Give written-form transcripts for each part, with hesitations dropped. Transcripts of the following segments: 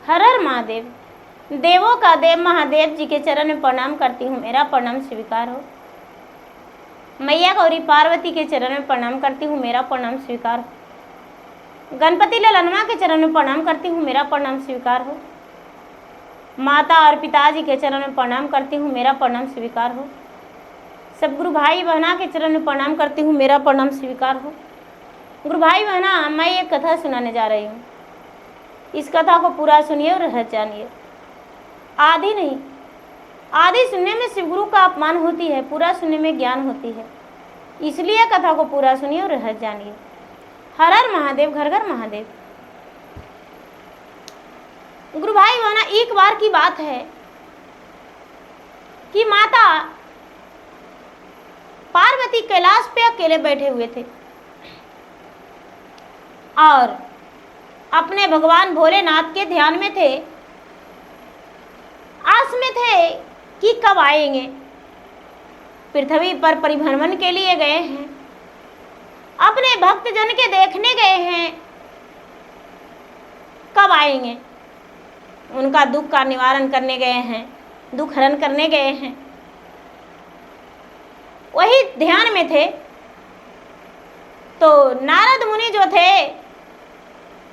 हर हर महादेव। देवों का देव महादेव जी के चरण में प्रणाम करती हूँ, मेरा प्रणाम स्वीकार हो। मैया गौरी पार्वती के चरण में प्रणाम करती हूँ, मेरा प्रणाम स्वीकार हो। गणपति ललनमा के चरण में प्रणाम करती हूँ, मेरा प्रणाम स्वीकार हो। माता और पिताजी के चरण में प्रणाम करती हूँ, मेरा प्रणाम स्वीकार हो। सब गुरु भाई बहना के चरण में प्रणाम करती हूँ, मेरा प्रणाम स्वीकार हो। गुरु भाई बहना, मैं एक कथा सुनाने जा रही हूँ। इस कथा को पूरा सुनिए और रह जानिए। आधी नहीं, आधी सुनने में शिव गुरु का अपमान होती है, पूरा सुनने में ज्ञान होती है। इसलिए कथा को पूरा सुनिए और रह जानिए। हर हर महादेव, घर घर महादेव। गुरु भाई बहना, एक बार की बात है कि माता पार्वती कैलाश पे अकेले बैठे हुए थे और अपने भगवान भोलेनाथ के ध्यान में थे, आस में थे कि कब आएंगे। पृथ्वी पर परिभ्रमण के लिए गए हैं, अपने भक्त जन के देखने गए हैं, कब आएंगे। उनका दुख का निवारण करने गए हैं, दुख हरण करने गए हैं, वही ध्यान में थे। तो नारद मुनि जो थे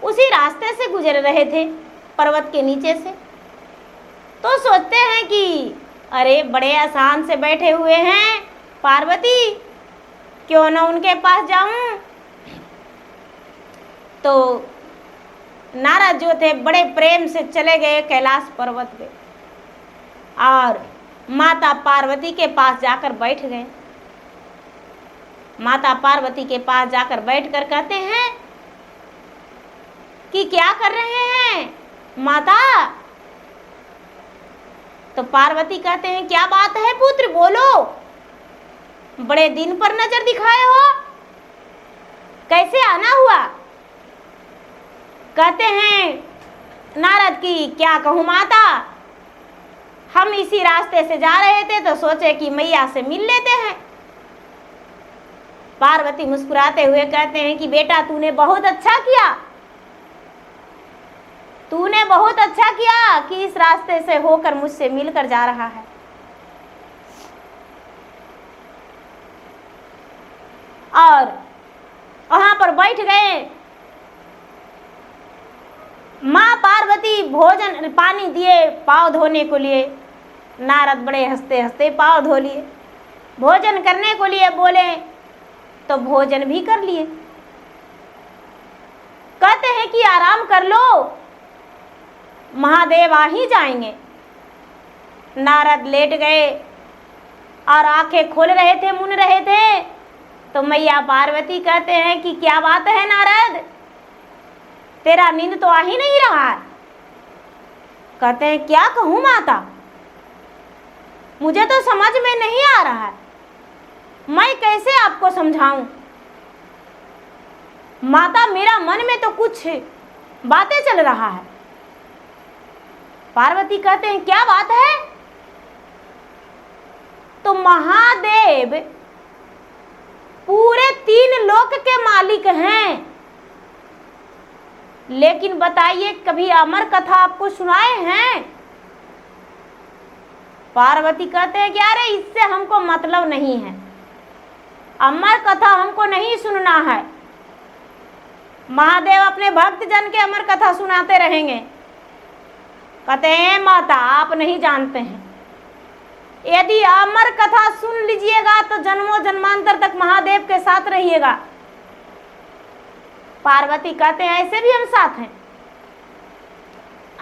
उसी रास्ते से गुजर रहे थे, पर्वत के नीचे से। तो सोचते हैं कि अरे बड़े आसान से बैठे हुए हैं पार्वती, क्यों ना उनके पास जाऊं। तो नारद जो थे बड़े प्रेम से चले गए कैलाश पर्वत पे और माता पार्वती के पास जाकर बैठ गए। माता पार्वती के पास जाकर बैठकर कहते हैं कि क्या कर रहे हैं माता। तो पार्वती कहते हैं क्या बात है पुत्र, बोलो, बड़े दिन पर नजर दिखाए हो, कैसे आना हुआ। कहते हैं नारद की क्या कहूँ माता, हम इसी रास्ते से जा रहे थे तो सोचे कि मैया से मिल लेते हैं। पार्वती मुस्कुराते हुए कहते हैं कि बेटा तूने बहुत अच्छा किया, तूने बहुत अच्छा किया कि इस रास्ते से होकर मुझसे मिलकर जा रहा है। और वहां पर बैठ गए। माँ पार्वती भोजन पानी दिए पाँव धोने को लिए। नारद बड़े हंसते हंसते पाँव धो लिए। भोजन करने को लिए बोले तो भोजन भी कर लिए। कहते हैं कि आराम कर लो, महादेव आ ही जाएंगे। नारद लेट गए और आंखें खोल रहे थे, मुन रहे थे। तो मैया पार्वती कहते हैं कि क्या बात है नारद, तेरा नींद तो आ ही नहीं रहा है। कहते हैं क्या कहूँ माता, मुझे तो समझ में नहीं आ रहा है, मैं कैसे आपको समझाऊं। माता मेरा मन में तो कुछ बातें चल रहा है। पार्वती कहते हैं क्या बात है। तो महादेव पूरे 3 लोक के मालिक हैं, लेकिन बताइए कभी अमर कथा आपको सुनाए हैं। पार्वती कहते हैं कि अरे इससे हमको मतलब नहीं है, अमर कथा हमको नहीं सुनना है। महादेव अपने भक्त जन के अमर कथा सुनाते रहेंगे। कहते हैं माता आप नहीं जानते हैं, यदि अमर कथा सुन लीजिएगा तो जन्मों जन्मांतर तक महादेव के साथ रहिएगा। पार्वती कहते हैं ऐसे भी हम साथ हैं,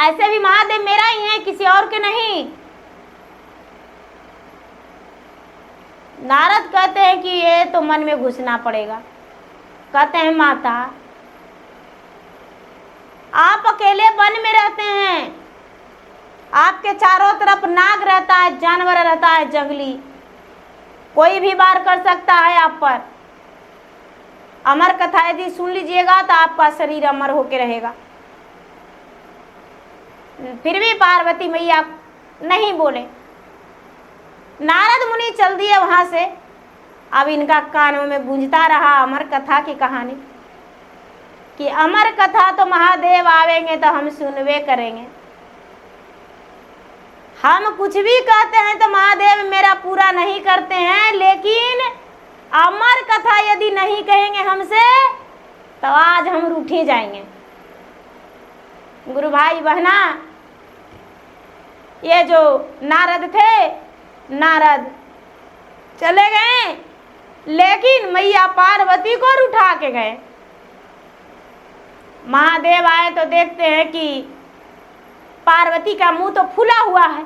ऐसे भी महादेव मेरा ही है, किसी और के नहीं। नारद कहते हैं कि ये तो मन में घुसना पड़ेगा। कहते हैं माता आप अकेले वन में रहते हैं, आपके चारों तरफ नाग रहता है, जानवर रहता है जंगली, कोई भी वार कर सकता है आप पर। अमर कथा यदि सुन लीजिएगा तो आपका शरीर अमर होके रहेगा। फिर भी पार्वती मैया नहीं बोले। नारद मुनि चल दिए वहां से। अब इनका कानों में गूंजता रहा अमर कथा की कहानी। कि अमर कथा तो महादेव आवेंगे तो हम सुनवे करेंगे। हम कुछ भी कहते हैं तो महादेव मेरा पूरा नहीं करते हैं, लेकिन अमर कथा यदि नहीं कहेंगे हमसे तो आज हम रूठे जाएंगे। गुरु भाई बहना, ये जो नारद थे, नारद चले गए, लेकिन मैया पार्वती को उठा के गए। महादेव आए तो देखते हैं कि पार्वती का मुंह तो फूला हुआ है,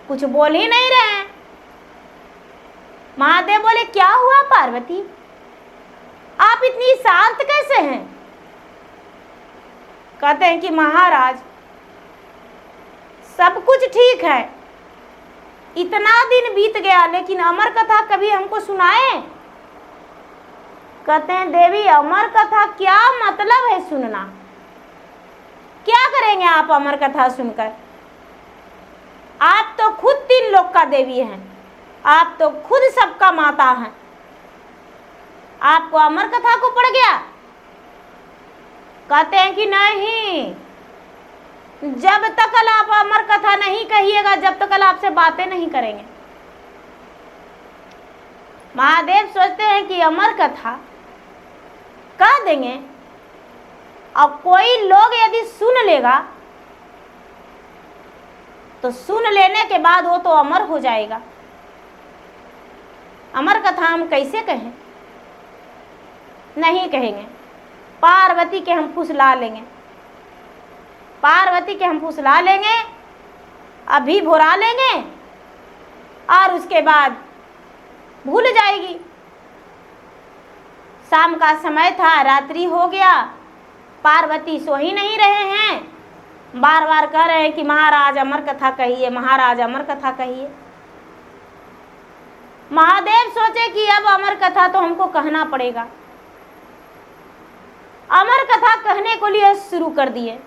कुछ बोल ही नहीं रहे हैं। महादेव बोले, क्या हुआ पार्वती, आप इतनी शांत कैसे हैं? कहते हैं कि महाराज सब कुछ ठीक है, इतना दिन बीत गया लेकिन अमर कथा कभी हमको सुनाए। कहते हैं देवी अमर कथा क्या मतलब है सुनना, क्या करेंगे आप अमर कथा सुनकर? आप तो खुद 3 लोक का देवी हैं, आप तो खुद सबका माता हैं, आपको अमर कथा को पड़ गया? कहते हैं कि नहीं, जब तक आप अमर कथा नहीं कहिएगा जब तक आपसे बातें नहीं करेंगे। महादेव सोचते हैं कि अमर कथा कह देंगे और कोई लोग यदि सुन लेगा तो सुन लेने के बाद वो तो अमर हो जाएगा। अमर कथा हम कैसे कहें? नहीं कहेंगे। पार्वती के हम फुसला लेंगे, पार्वती के हम फुसला लेंगे, अभी भुरा लेंगे और उसके बाद भूल जाएगी। शाम का समय था, रात्रि हो गया, पार्वती सो ही नहीं रहे हैं, बार बार कह रहे हैं कि महाराज अमर कथा कहिए, महाराज अमर कथा कहिए। महादेव सोचे कि अब अमर कथा तो हमको कहना पड़ेगा। अमर कथा कहने को लिए शुरू कर दिए।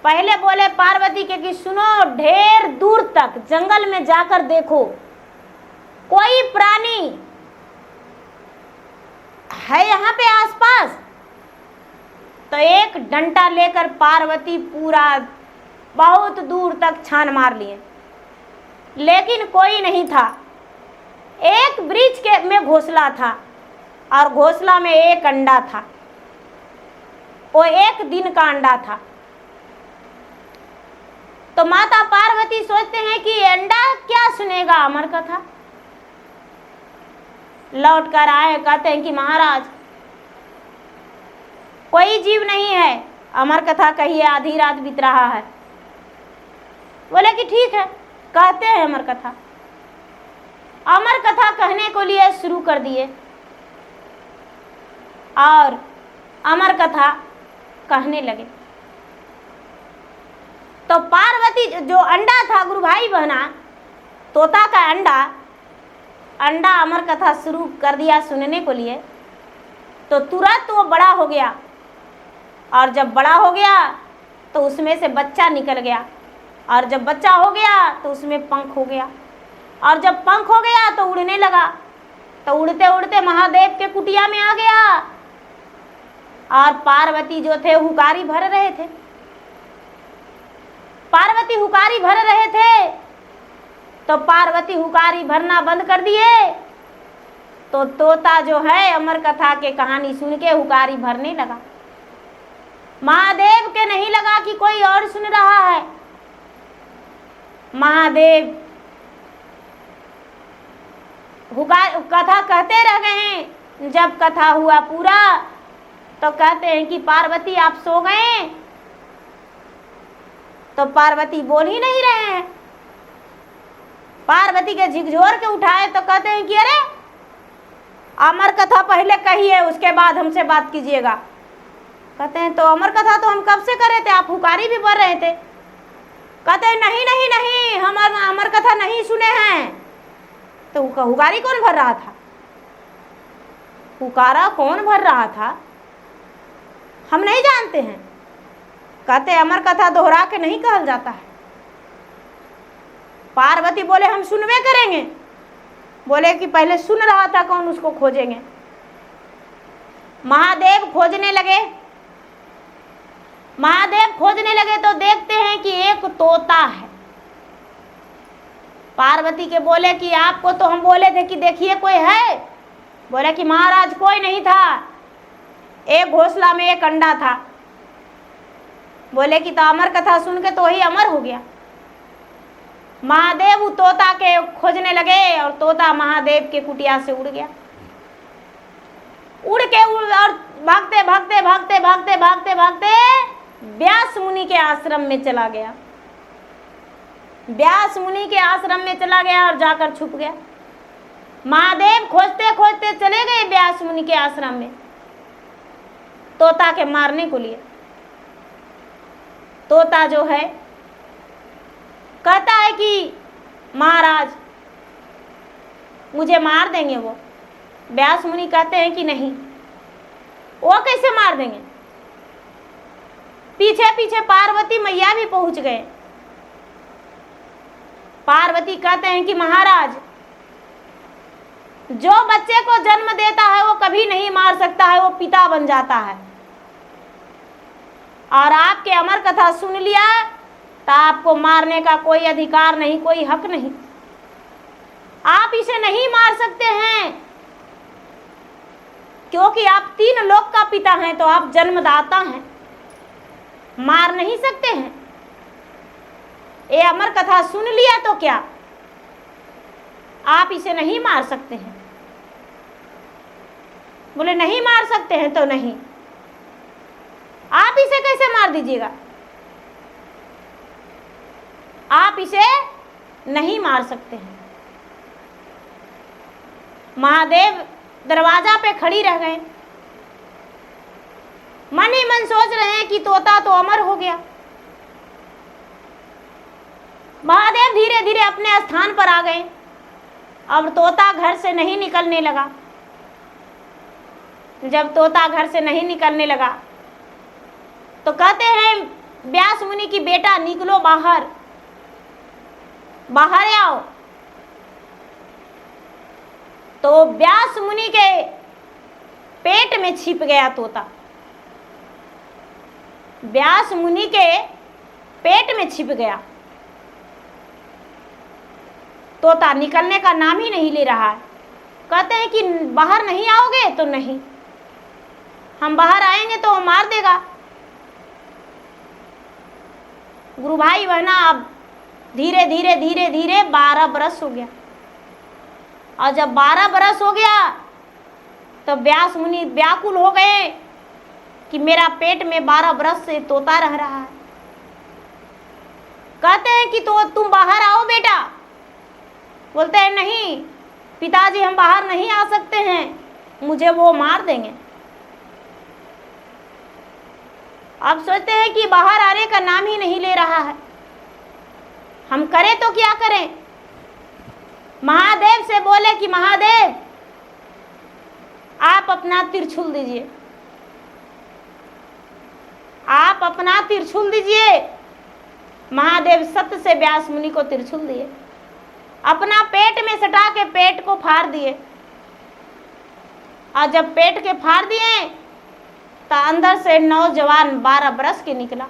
पहले बोले पार्वती के कि सुनो, ढेर दूर तक जंगल में जाकर देखो कोई प्राणी है यहाँ पे आसपास। तो एक डंडा लेकर पार्वती पूरा बहुत दूर तक छान मार लिए, लेकिन कोई नहीं था। एक वृक्ष के में घोंसला था और घोंसला में एक अंडा था, वो 1 दिन का अंडा था। तो माता पार्वती सोचते हैं कि अंडा क्या सुनेगा अमर कथा। लौट कर आए, कहते हैं कि महाराज कोई जीव नहीं है, अमर कथा कहिए, आधी रात बीत रहा है। बोले कि ठीक है, कहते हैं अमर कथा। अमर कथा कहने को लिए शुरू कर दिए और अमर कथा कहने लगे। तो पार्वती जो अंडा था, गुरु भाई बहना, तोता का अंडा अमर कथा शुरू कर दिया सुनने को लिए। तो तुरंत वो बड़ा हो गया और जब बड़ा हो गया तो उसमें से बच्चा निकल गया और जब बच्चा हो गया तो उसमें पंख हो गया और जब पंख हो गया तो उड़ने लगा। तो उड़ते उड़ते महादेव के कुटिया में आ गया और पार्वती जो थे हुकारी भर रहे थे। पार्वती हुकारी भर रहे थे तो पार्वती हुकारी भरना बंद कर दिए। तो तोता जो है अमर कथा के कहानी सुन के हुकारी भरने लगा। महादेव के नहीं लगा कि कोई और सुन रहा है। महादेव कथा कहते रह गए। जब कथा हुआ पूरा तो कहते हैं कि पार्वती आप सो गए। तो पार्वती बोल ही नहीं रहे हैं। पार्वती के झिकझोर के उठाए तो कहते हैं कि अरे अमर कथा पहले कहिए, उसके बाद हमसे बात कीजिएगा। कहते हैं तो अमर कथा तो हम कब से कर रहे थे, आप हुकारी भी भर रहे थे। कहते हैं नहीं नहीं नहीं, हम अमर कथा नहीं सुने हैं। तो हुकारी कौन भर रहा था? हुकारा कौन भर रहा था हम नहीं जानते हैं। कहते अमर कथा दोहरा के नहीं कहल जाता है। पार्वती बोले हम सुनवे करेंगे। बोले कि पहले सुन रहा था कौन, उसको खोजेंगे। महादेव खोजने लगे। महादेव खोजने लगे तो देखते हैं कि एक तोता है। पार्वती के बोले कि आपको तो हम बोले थे कि देखिए कोई है। बोले कि महाराज कोई नहीं था, एक घोंसला में एक अंडा था। बोले कि तो अमर कथा सुन के तो ही अमर हो गया। महादेव तोता के खोजने लगे और तोता महादेव के कुटिया से उड़ गया। उड़ के और भागते भागते भागते भागते भागते भागते व्यास मुनि के आश्रम में चला गया। व्यास मुनि के आश्रम में चला गया और जाकर छुप गया। महादेव खोजते खोजते चले गए व्यास मुनि के आश्रम में तोता के मारने को लिए। तोता जो है कहता है कि महाराज मुझे मार देंगे वो। व्यास मुनि कहते हैं कि नहीं, वो कैसे मार देंगे। पीछे पीछे पार्वती मैया भी पहुंच गए। पार्वती कहते हैं कि महाराज जो बच्चे को जन्म देता है वो कभी नहीं मार सकता है, वो पिता बन जाता है। और आपके अमर कथा सुन लिया तो आपको मारने का कोई अधिकार नहीं, कोई हक नहीं। आप इसे नहीं मार सकते हैं क्योंकि आप 3 लोक का पिता हैं, तो आप जन्मदाता हैं, मार नहीं सकते हैं। ये अमर कथा सुन लिया तो क्या आप इसे नहीं मार सकते हैं। बोले नहीं मार सकते हैं तो नहीं, आप इसे कैसे मार दीजिएगा। आप इसे नहीं मार सकते हैं। महादेव दरवाजा पे खड़ी रह गए। मन ही मन सोच रहे हैं कि तोता तो अमर हो गया। महादेव धीरे धीरे अपने स्थान पर आ गए। अब तोता घर से नहीं निकलने लगा। जब तोता घर से नहीं निकलने लगा तो कहते हैं व्यास मुनि की बेटा निकलो बाहर, बाहर आओ। तो व्यास मुनि के पेट में छिप गया तोता। व्यास मुनि के पेट में छिप गया। तोता निकलने का नाम ही नहीं ले रहा है। कहते हैं कि बाहर नहीं आओगे तो नहीं, हम बाहर आएंगे तो वो मार देगा। गुरु भाई बहना अब धीरे धीरे धीरे धीरे 12 बरस हो गया। और जब 12 बरस हो गया तो व्यास मुनि व्याकुल हो गए कि मेरा पेट में 12 बरस से तोता रह रहा है। कहते हैं कि तो तुम बाहर आओ बेटा। बोलते हैं नहीं पिताजी, हम बाहर नहीं आ सकते हैं, मुझे वो मार देंगे। अब सोचते हैं कि बाहर आने का नाम ही नहीं ले रहा है, हम करें तो क्या करें। महादेव से बोले कि महादेव आप अपना त्रिशूल दीजिए, आप अपना त्रिशूल दीजिए। महादेव सत्य से व्यास मुनि को त्रिशूल दिए, अपना पेट में सटा के पेट को फाड़ दिए। और जब पेट के फाड़ दिए तो अंदर से नौजवान 12 बरस के निकला।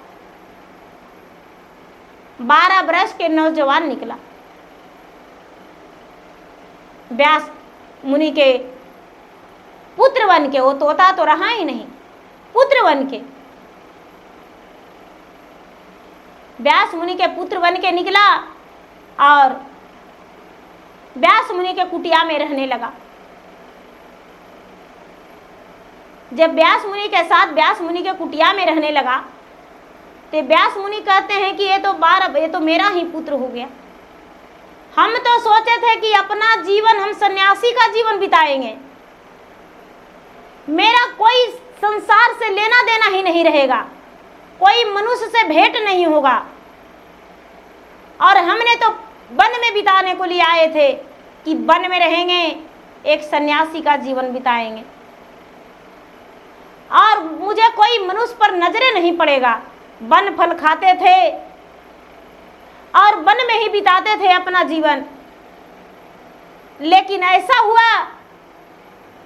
12 बरस के नौजवान निकला। व्यास मुनि के पुत्र बन के, वो तोता तो रहा ही नहीं, पुत्र बन के व्यास मुनि के पुत्र बन के निकला और व्यास मुनि के कुटिया में रहने लगा। जब व्यास मुनि के साथ व्यास मुनि के कुटिया में रहने लगा तो व्यास मुनि कहते हैं कि ये तो मेरा ही पुत्र हो गया। हम तो सोचे थे कि अपना जीवन हम सन्यासी का जीवन बिताएंगे, मेरा कोई संसार से लेना देना ही नहीं रहेगा, कोई मनुष्य से भेंट नहीं होगा, और हमने तो वन में बिताने को लिए आए थे कि वन में रहेंगे, एक सन्यासी का जीवन बिताएंगे और मुझे कोई मनुष्य पर नजरें नहीं पड़ेगा। वन फल खाते थे और वन में ही बिताते थे अपना जीवन। लेकिन ऐसा हुआ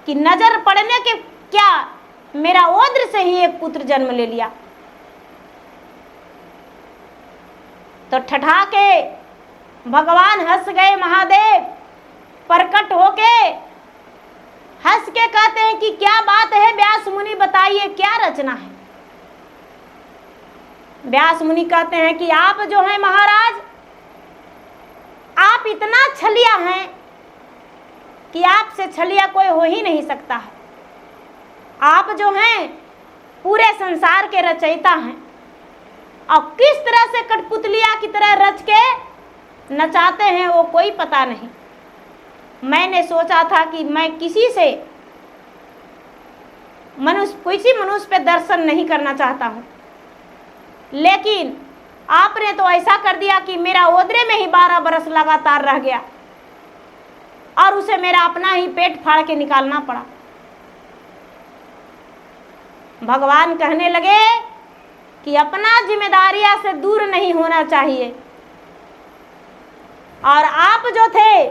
कि नजर पड़ने के क्या मेरा ओद्र से ही एक पुत्र जन्म ले लिया। तो ठठा के भगवान हंस गए। महादेव प्रकट होके हंस के कहते हैं कि क्या बात है व्यास मुनि, बताइए क्या रचना है। व्यास मुनि कहते हैं कि आप जो हैं महाराज, आप इतना छलिया हैं कि आपसे छलिया कोई हो ही नहीं सकता है। आप जो हैं पूरे संसार के रचयिता हैं और किस तरह से कठपुतलिया की तरह रच के नचाते हैं वो कोई पता नहीं। मैंने सोचा था कि मैं किसी मनुष्य पे दर्शन नहीं करना चाहता हूँ, लेकिन आपने तो ऐसा कर दिया कि मेरा ओदरे में ही 12 बरस लगातार रह गया और उसे मेरा अपना ही पेट फाड़ के निकालना पड़ा। भगवान कहने लगे कि अपना जिम्मेदारियां से दूर नहीं होना चाहिए, और आप जो थे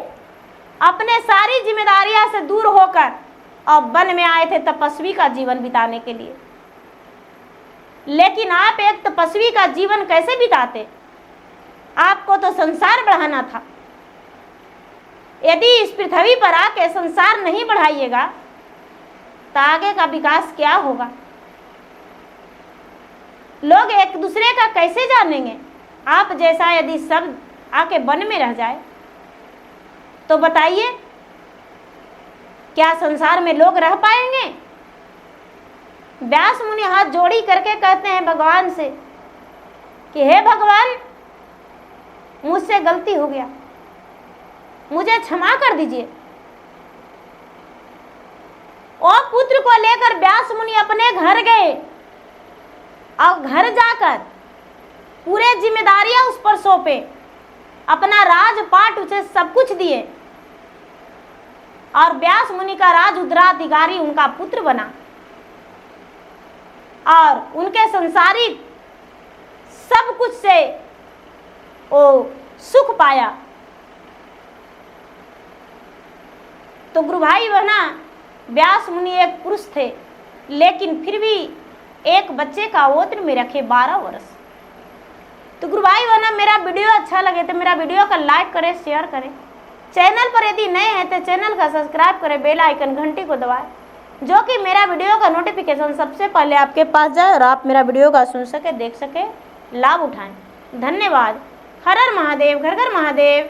अपने सारी जिम्मेदारियां से दूर होकर अब वन में आए थे तपस्वी का जीवन बिताने के लिए। लेकिन आप एक तपस्वी का जीवन कैसे बिताते? आपको तो संसार बढ़ाना था। यदि इस पृथ्वी पर आके संसार नहीं बढ़ाइएगा तो आगे का विकास क्या होगा? लोग एक दूसरे का कैसे जानेंगे? आप जैसा यदि सब आके वन में रह जाए तो बताइए क्या संसार में लोग रह पाएंगे? व्यास मुनि हाथ जोड़ी करके कहते हैं भगवान से कि हे भगवान, मुझसे गलती हो गया, मुझे क्षमा कर दीजिए। और पुत्र को लेकर व्यास मुनि अपने घर गए और घर जाकर पूरे जिम्मेदारियां उस पर सौंपे, अपना राजपाट उसे सब कुछ दिए और व्यास मुनि का राज उत्तराधिकारी उनका पुत्र बना और उनके संसारिक सब कुछ से वो सुख पाया। तो गुरु भाई बहना, व्यास मुनि एक पुरुष थे, लेकिन फिर भी एक बच्चे का ओत्र में रखे 12 वर्ष। तो गुरु भाई बहना, मेरा वीडियो अच्छा लगे तो मेरा वीडियो का लाइक करें, शेयर करें। चैनल पर यदि नए हैं तो चैनल का सब्सक्राइब करें, बेल आइकन घंटी को दबाएं, जो कि मेरा वीडियो का नोटिफिकेशन सबसे पहले आपके पास जाए और आप मेरा वीडियो का सुन सके, देख सके, लाभ उठाएं। धन्यवाद। हर हर महादेव, घर घर महादेव।